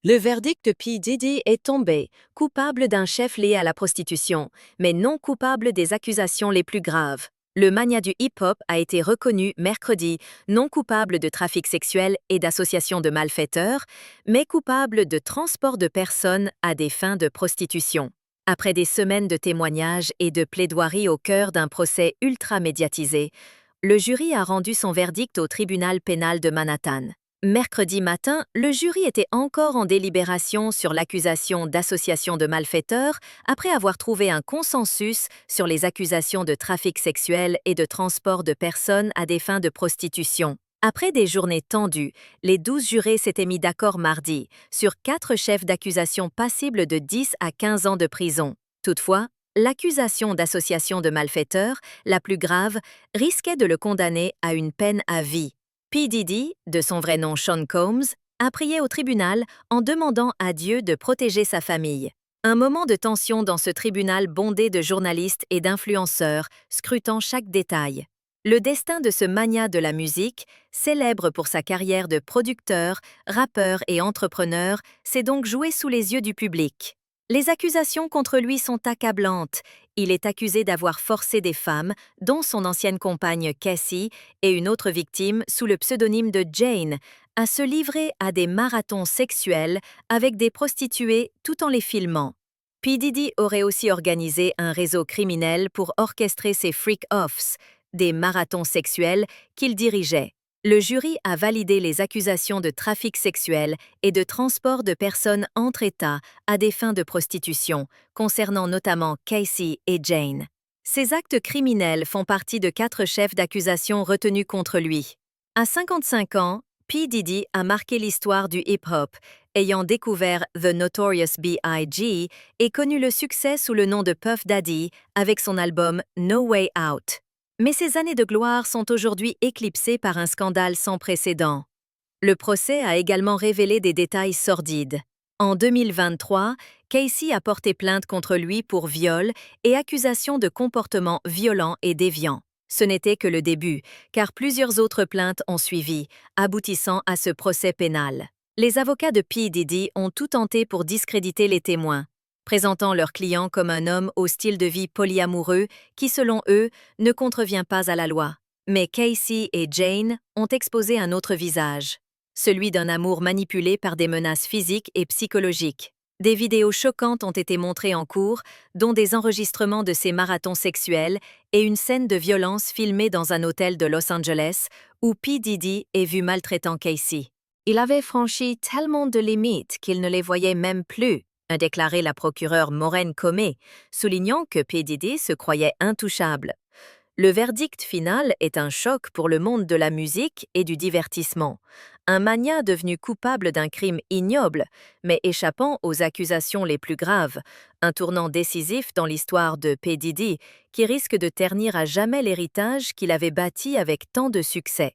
Le verdict de P. Diddy est tombé, coupable d'un chef lié à la prostitution, mais non coupable des accusations les plus graves. Le magnat du hip-hop a été reconnu mercredi non coupable de trafic sexuel et d'association de malfaiteurs, mais coupable de transport de personnes à des fins de prostitution. Après des semaines de témoignages et de plaidoiries au cœur d'un procès ultra médiatisé, le jury a rendu son verdict au tribunal pénal de Manhattan. Mercredi matin, le jury était encore en délibération sur l'accusation d'association de malfaiteurs après avoir trouvé un consensus sur les accusations de trafic sexuel et de transport de personnes à des fins de prostitution. Après des journées tendues, les 12 jurés s'étaient mis d'accord mardi sur 4 chefs d'accusation passibles de 10 à 15 ans de prison. Toutefois, l'accusation d'association de malfaiteurs, la plus grave, risquait de le condamner à une peine à vie. P. Diddy, de son vrai nom Sean Combs, a prié au tribunal en demandant à Dieu de protéger sa famille. Un moment de tension dans ce tribunal bondé de journalistes et d'influenceurs, scrutant chaque détail. Le destin de ce magnat de la musique, célèbre pour sa carrière de producteur, rappeur et entrepreneur, s'est donc joué sous les yeux du public. Les accusations contre lui sont accablantes. Il est accusé d'avoir forcé des femmes, dont son ancienne compagne Cassie et une autre victime sous le pseudonyme de Jane, à se livrer à des marathons sexuels avec des prostituées tout en les filmant. P. Diddy aurait aussi organisé un réseau criminel pour orchestrer ses freak-offs, des marathons sexuels qu'il dirigeait. Le jury a validé les accusations de trafic sexuel et de transport de personnes entre États à des fins de prostitution, concernant notamment Casey et Jane. Ces actes criminels font partie de 4 chefs d'accusation retenus contre lui. À 55 ans, P. Diddy a marqué l'histoire du hip-hop, ayant découvert The Notorious B.I.G. et connu le succès sous le nom de Puff Daddy avec son album No Way Out. Mais ces années de gloire sont aujourd'hui éclipsées par un scandale sans précédent. Le procès a également révélé des détails sordides. En 2023, Casey a porté plainte contre lui pour viol et accusation de comportement violent et déviant. Ce n'était que le début, car plusieurs autres plaintes ont suivi, aboutissant à ce procès pénal. Les avocats de P. Diddy ont tout tenté pour discréditer les témoins, présentant leur client comme un homme au style de vie polyamoureux qui, selon eux, ne contrevient pas à la loi. Mais Casey et Jane ont exposé un autre visage, celui d'un amour manipulé par des menaces physiques et psychologiques. Des vidéos choquantes ont été montrées en cours, dont des enregistrements de ces marathons sexuels et une scène de violence filmée dans un hôtel de Los Angeles où P. Diddy est vu maltraitant Casey. Il avait franchi tellement de limites qu'il ne les voyait même plus, a déclaré la procureure Maureen Comey, soulignant que P. Diddy se croyait intouchable. Le verdict final est un choc pour le monde de la musique et du divertissement. Un magnat devenu coupable d'un crime ignoble, mais échappant aux accusations les plus graves. Un tournant décisif dans l'histoire de P. Diddy qui risque de ternir à jamais l'héritage qu'il avait bâti avec tant de succès.